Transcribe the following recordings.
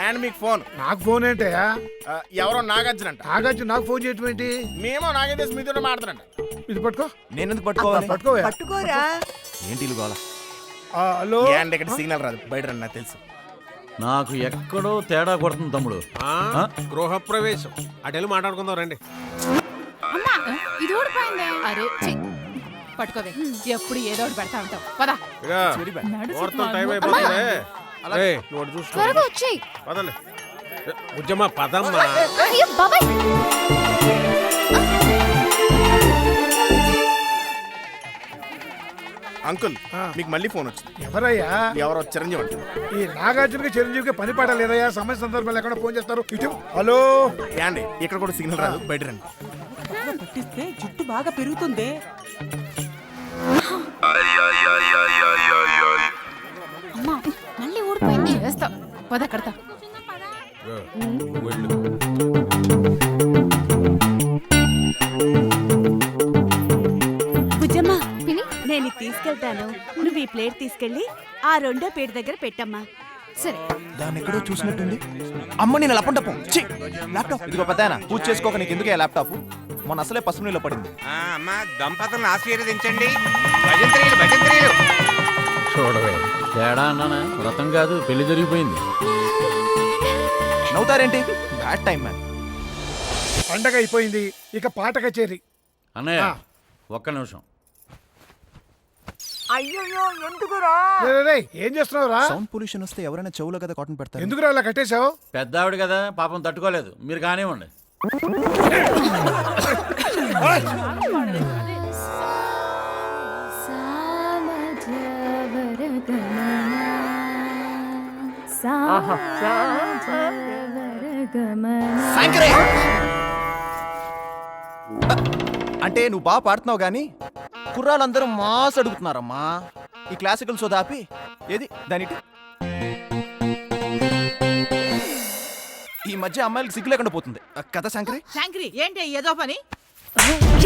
And మీకు phone. నాకు phone ఏంటయ్యా? ఎవరో నాగార్జున అంట. నాగార్జున నాకు ఫోన్ చేయటం ఏంటి? మేమో నాగేంద్ర మీతో మాట్లాడంట. ఇది పట్టుకో. నేను ఎందుకు పట్టుకోవాలి? పట్టుకోరా. ఏంటి ఇల్లు కావాలా? హలో. అండ్ ఇక్కడ సిగ్నల్ రాదు, బయట రండి, నాకు తెలుసు. నాకు ఎక్కడో తేడా కొడుతుంది తమ్ముడు. గృహప్రవేశం అటెళ్ళి మాట్లాడుకుందాం రండి. ఇది ఊడిపోయిందే. అరే పట్టుకోవే, ఎప్పుడు ఏదో ఒకటి పెడతా ఉంటావు. పదా ముహూర్తం టైం అయిపోతుంది. నువ్వు చూసుకో. పదండి ఉద్యమ పదమ్మా. అంకుల్ మీకు మళ్ళీ ఫోన్ వచ్చింది. ఎవరయ్యా? ఎవరో చిరంజీవి అంట. ఈ నాగార్జునకి చిరంజీవికి పని పాట లేదయ్యా? సమయ సందర్భాలు ఎక్కడ ఫోన్ చేస్తారు? ఇటు. హలో. అండి ఇక్కడ కూడా సిగ్నల్ రాదు, బయట రండి. పట్టిస్తే జుట్టు బాగా పెరుగుతుంది. అమ్మా మళ్ళీ ఊడిపోయింది. వేస్తా పద కడతా. బుజ్జమ్మా, నేను తీసుకెళ్తాను. నువ్వు ఈ ప్లేట్ తీసుకెళ్ళి ఆ రెండో ప్లేట్ దగ్గర పెట్టమ్మా. సరే. దాన్ని ఎక్కడో చూసినట్టుంది. అమ్మ నేను లపంటపు ల్యాప్టాప్. ఇదిగో పెద్దాయన, పూజ చేసుకోక నీకు ఎందుకే ల్యాప్టాప్? మొన్న అసలే పసుపు నీళ్ళు పడింది. అమ్మా దంపతులను ఆశీర్వదించండి. భజంత్రీలు భజంత్రీలు. చూడవే, తేడా అన్నానా? వ్రతం కాదు, పెళ్లి జరిగిపోయింది. నవ్వుతారేంటి? Bad time man. పండగ అయిపోయింది, ఇక పాట కచేరి. అన్నయ్య ఒక్క నిమిషం. అయ్యో ఎందుకురా? ఏం చేస్తున్నావురా? సౌండ్ పొల్యూషన్ వస్తే ఎవరైనా చెవులో కదా కాటన్ పెడతారు. ఎందుకురా అలా కట్టేశావు? పెద్ద ఆవిడ కదా, పాపం తట్టుకోలేదు. మీరు కానివ్వండి. అంటే నువ్వు బాగా పాడుతున్నావు గానీ కుర్రాళ్ళందరూ మాస్ అడుగుతున్నారమ్మా. ఈ క్లాసికల్ సోదాపి ఏది దాని ఈ మధ్య అమ్మాయిలకు సిగ్గు లేకుండా పోతుంది కదా శంకరి? శంకరి ఏంటి ఏదో పని?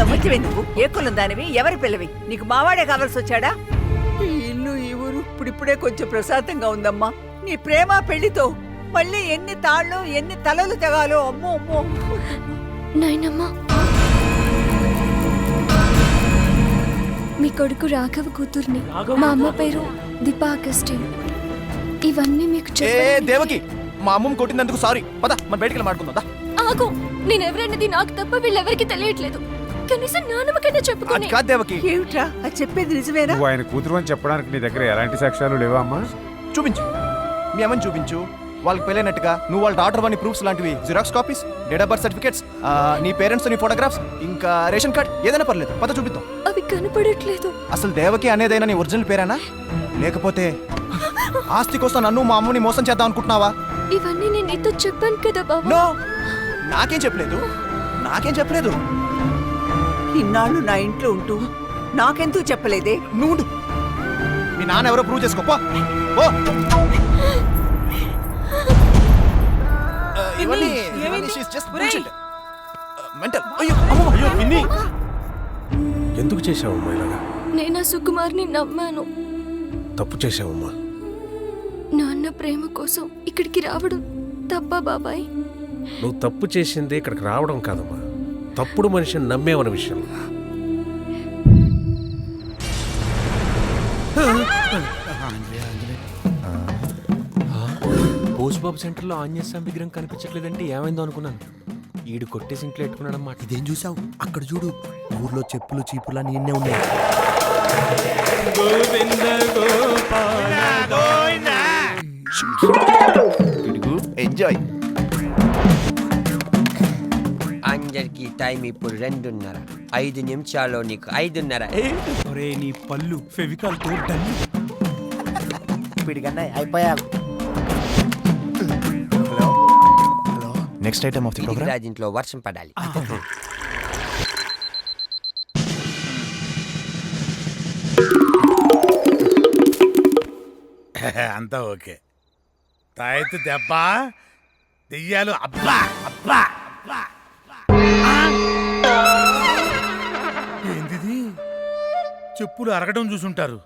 ఎవరివి నువ్వు? ఏ కులం దానివి? ఎవరి పిల్లవి? నీకు మావాడే కావాల్సి వచ్చాడా? ఈ ఇల్లు ఈ ఊరు ఇప్పుడిప్పుడే కొంచెం ప్రశాంతంగా ఉందమ్మా. నీ ప్రేమ పెళ్లితో మళ్ళీ ఎన్ని తాళ్ళు ఎన్ని తలలు తెగాలో. అమ్మో అమ్మో. నాయనమ్మా, మీ కొడుకు రాఘవ కూతుర్ని. మా అమ్మ పేరు దీపా అగస్టిన్. ఇవన్నీ మీకు దేవకి, మా అమ్మమ్మ కొట్టినందుకు సారీ. పద మన బయటికి మాట్లాడుకుందా. ఆగు, నేనెవరన్నది నాకు తప్ప వీళ్ళెవరికి తెలియట్లేదు. కనీసం నాన్నమ్మకైనా చెప్పుకుని. కాదు దేవకి. ఏమిట్రా అది చెప్పేది నిజమేనా? ఆయన కూతురు అని చెప్పడానికి నీ దగ్గర ఎలాంటి సాక్ష్యాలు లేవా అమ్మా? చూపించు, మీ అమ్మని చూపించు. వాళ్ళకి పెళ్ళైనట్టుగా నువ్వు వాళ్ళ డాటర్ వాని ప్రూఫ్స్ లాంటివి, xerox copies, date of birth certificates, నీ పేరెంట్స్ నీ ఫోటోగ్రాఫ్స్, ఇంకా రేషన్ కార్డ్ ఏదైనా పర్లేదు. పద చూపిద్దాం. అవి కనపడట్లేదు. అసలు దేవకి అనేదైనా నీ ఒరిజినల్ పేరేనా? లేకపోతే ఆస్తి కోసం నన్ను మా అమ్మని మోసం చేద్దాం అనుకుంటున్నావా? ఇవన్నీ నేను నీతో చెప్పాను కదా బాబు. నో, నాకేం చెప్పలేదు. ఇన్నాళ్ళు నా ఇంట్లో ఉంటూ నాకెందుకు చెప్పలేదే? నువ్వు మీ నాన్న ఎవరో ప్రూవ్ చేసుకో. ఎందుకు చేశావమ్మా ఇలాగా? నేను ఆ సుకుమార్ని నమ్మాను. తప్పు చేశావమ్మా. నాన్న ప్రేమ కోసం ఇక్కడికి రావడం తప్పా బాబాయ్? నువ్వు తప్పు చేసిందే ఇక్కడికి రావడం కాదమ్మా, తప్పుడు మనిషిని నమ్మేవన్న విషయం. పోస్బాబు సెంటర్లో ఆంజనేయ స్వామి విగ్రహం కనిపించట్లేదంటే ఏమైందో అనుకున్నాను. ఈడు కొట్టేసి ఇంట్లో పెట్టుకున్నాడమ్మా. ఇదేం చూసావు? అక్కడ చూడు, ఊర్లో చెప్పులు చీపులా నిన్నే ఉన్నాయి. ఎంజాయ్. అందరికి టైం ఇప్పుడు 2:30. 5 నిమిషాల్లో నీకు 5:30. ఒరే నీ పళ్ళు ఫెవికాల్ తో డల్లు. పిడిగన్నా అయిపోయావు. Hello, next item of the programme. రాజింట్లో వర్షం పడాలి. అంతా ఓకే. తాయెత్తు దెబ్బ, దెయ్యాలు అబ్బా అబ్బా. ఏంటిది? చెప్పులు అరగటం చూసుంటారు,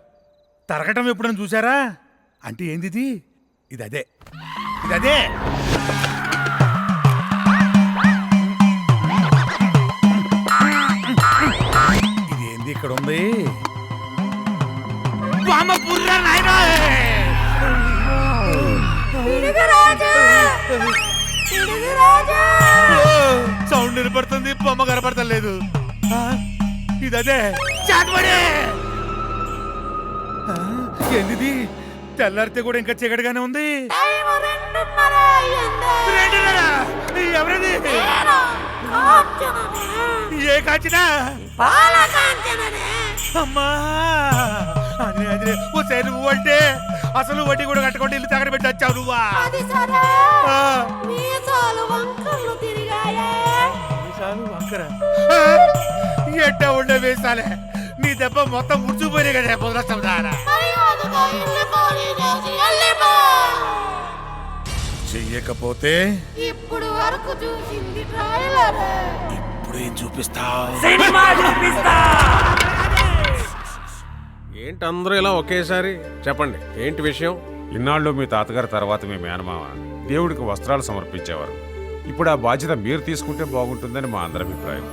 తరగటం ఎప్పుడైనా చూసారా? అంటే ఏందిది? ఇది అదే ఇదదే. ఇదేంది ఇక్కడ ఉంది? వామ బుర్ర నాయనా! సౌండ్ వినపడుతుంది, బొమ్మ కనపడతలేదు. ఇదదే చాటుబడి. ఏంది తెల్లారితే కూడా ఇంకా చీకటిగానే ఉంది. రెండున్నరా? ఎవరిది? ఏ కాచినా? అమ్మా అదే అదే ఓసారి నువ్వు అంటే అసలు వడ్డీ కూడా కట్టకుండా ఇల్లు తగడ పెట్టి వచ్చావు నువ్వా? ఎట్ట ఉండే వేసాలే నీ దెబ్బ మొత్తం ముడిచిపోయినాయి కదా పొదలస్తాం దారా. చెయ్యకపోతే ఇప్పుడు వరకు చూసింది ఇప్పుడు ఏం చూపిస్తావు? ఏంటి అందరూ ఇలా ఒకేసారి చెప్పండి, ఏంటి విషయం? ఇన్నాళ్ళు మీ తాతగారి తర్వాత మీ మేనమామ దేవుడికి వస్త్రాలు సమర్పించేవారు. ఇప్పుడు ఆ బాధ్యత మీరు తీసుకుంటే బాగుంటుందని మా అందరి అభిప్రాయం.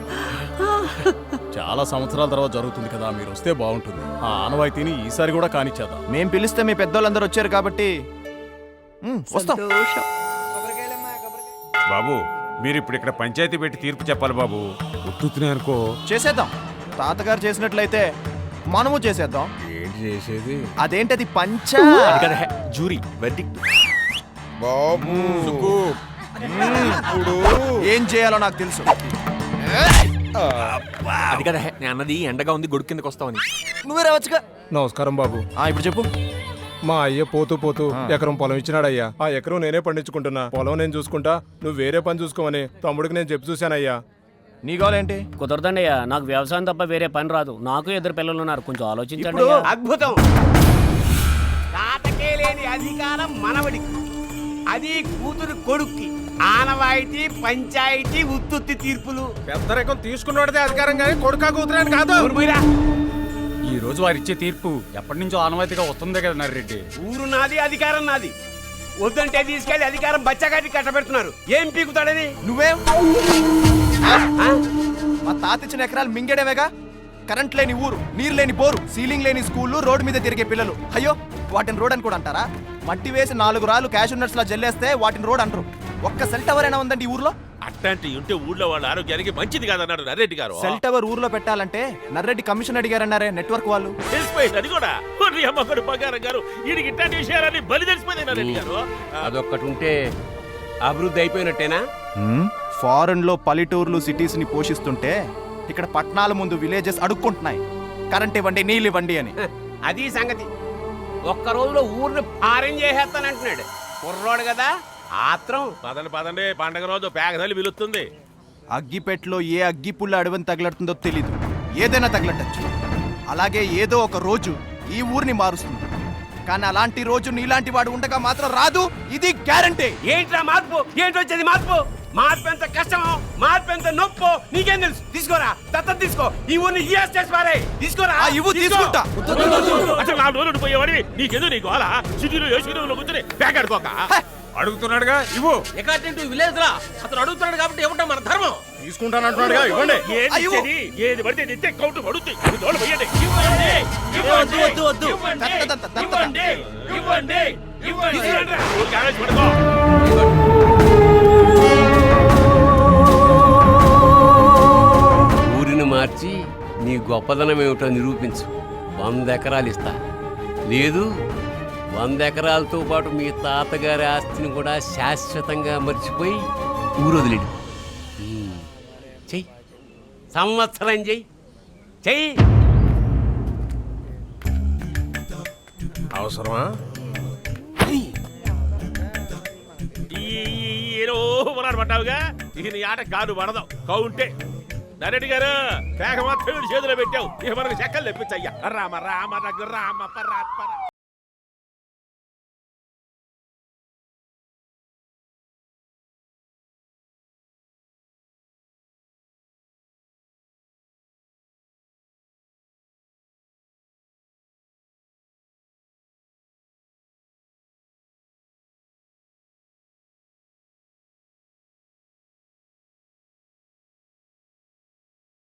చాలా సంవత్సరాల తర్వాత జరుగుతుంది కదా, మీరు వస్తే బాగుంటుంది. ఆ ఆనవాయితీని ఈసారి కూడా కానిచ్చేద్దాం. మేం పిలిస్తే మీ పెద్దోళ్ళందరూ వచ్చారు కాబట్టి వస్తాం. బాబు మీరు ఇప్పుడు ఇక్కడ పంచాయతీ పెట్టి తీర్పు చెప్పాలి బాబు. ఉత్తునే అనుకో. చేసేద్దాం. తాతగారు చేసినట్లయితే మనము చేసేద్దాం. ఏంటి చేసేది? అదేంటది పంచ జూరీ వెర్డిక్ట్. ఏం చేయాలో నాకు తెలుసు. అది కదా నేను అన్నది, ఎండగా ఉంది గొడుగు కిందకి వస్తామని. నువ్వే రావచ్చుగా. నమస్కారం బాబు. ఇప్పుడు చెప్పు. మా అయ్య పోతూ ఎకరం పొలం ఇచ్చినాడయ్యా. ఆ ఎకరం నేనే పండించుకుంటున్నా. పొలం నేను చూసుకుంటా, నువ్వు వేరే పని చూసుకోమని తమ్ముడికి నేను చెప్పి చూశానయ్యా. నీ గోలేంటి? కుదరదండి అయ్యా, నాకు వ్యవసాయం తప్ప వేరే పని రాదు. నాకు 2 పిల్లలు ఉన్నారు, కొంచెం ఆలోచించండి. ఇప్పుడు అద్భుతం. తాతకే లేని అధికారం మనవడికి, అది కూతురు కొడుక్కి. ఆనవాయితీ, పంచాయతీ, ఉత్తుత్తి తీర్పులు. పెద్దరికం తీసుకున్నోడిదే అధికారం కానీ కొడుకా కూతురని కాదు. ఈ రోజు వారు ఇచ్చే తీర్పు ఎప్పటి నుంచో ఆనవాయితీగా వస్తుందే కదా నర్రెడ్డి. ఊరు నాది, అధికారం నాది. వద్దంటే తీసుకెళ్లి అధికారం బచ్చగాటి కట్టబెడుతున్నారు. ఏం పీకుతాడని? నువ్వేం? మా తాత ఇచ్చిన ఎకరాలు మింగేడేవేగా. కరెంట్ లేని ఊరు, నీరు లేని బోరు, సీలింగ్ లేని స్కూళ్ళు, రోడ్డు మీద తిరిగే పిల్లలు. అయ్యో వాటిని రోడ్ అని కూడా అంటారా? మట్టి వేసి 4 రాళ్ళు క్యాష్ నట్స్ లా జల్లేస్తే వాటిని రోడ్ అంటారు. ఒక్క సెల్ టవర్ అయినా ఉందండి ఈ ఊర్లో? అట్లాంటి ఉంటే ఊళ్ళో వాళ్ళ ఆరోగ్యానికి మంచిది కాదన్నాడు నర్రెడ్డి గారు. సెల్ టవర్ ఊర్లో పెట్టాలంటే నర్రెడ్డి కమిషన్ అడిగారన్నారే నెట్వర్క్ వాళ్ళు. తెలిసిపోయింది అది కూడా. అమ్మగారు బంగారం గారు వీడికి ఇట్లాంటి విషయాలన్నీ బలి తెలిసిపోయింది నర్రెడ్డి గారు. అదొక్కటి ఉంటే అభివృద్ధి అయిపోయినట్టేనా? ఫారెన్ లో పల్లెటూర్లు సిటీస్ ని పోషిస్తుంటే ఇక్కడ పట్టణాల ముందు విలేజెస్ అడుక్కుంటున్నాయి, కరెంట్ ఇవ్వండి, నీళ్ళు ఇవ్వండి అని. అది సంగతి. ఒక్క రోజులో ఊరిని పారం చేసేస్తానంటున్నాడు. కుర్రోడు కదా ఆత్రం. పదండి పండగ రోజు పేగదలి పిలుస్తుంది. అగ్గిపెట్లో ఏ అగ్గిపుల్ల అడవిని తగలడుతుందో తెలీదు, ఏదైనా తగలటచ్చు. అలాగే ఏదో ఒక రోజు ఈ ఊరిని మారుస్తుంది. కానీ అలాంటి రోజు నీలాంటి వాడు ఉండగా మాత్రం రాదు, ఇది గ్యారంటీ. ఏంట్రా మార్పు? ఏంటి వచ్చేది మార్పు? మార్పు ఎంత కష్టమో, మార్పు ఎంత నొప్పో నీకేం తెలుసు? తీసుకోరా, దత్తత తీసుకో. ఈ ఊరిని చేసి పారే. తీసుకోరా. తీసుకుంటా. అసలు 4 రోజులు పోయేవాడి నీకెందుకు నీకు అలా సిటీలో యోశలో కూర్చొని బ్యాగ్ ఆడుకోక. అడుగుతున్నాడుగా ఇవ్వు. విలేజ్ రా అతను అడుగుతున్నాడు కాబట్టి ఇవ్వటం మన ధర్మం. తీసుకుంటానంటున్నాడుగా ఇవ్వండి. ఏది పడితే నిత్య కౌంటు పడుతుంది. ఊరిని మార్చి నీ గొప్పదనం ఏమిటో నిరూపించు. 100 ఎకరాలు ఇస్తా. లేదు 100 ఎకరాలతో పాటు మీ తాతగారి ఆస్తిని కూడా శాశ్వతంగా మర్చిపోయి ఊరు వదిలేడు. చెయ్యి, సంవత్సరం చెయ్యి. అవసరమా? పడ్డావుగా ఇక నీ ఆట కాదు పడదాం. కౌంటే నరెడ్డి గారు పేగ మాత్రం చేతిలో పెట్టావు. ఇక మనకు చెక్కలు తెప్పించయ్యా. రామ రామ రామ పరా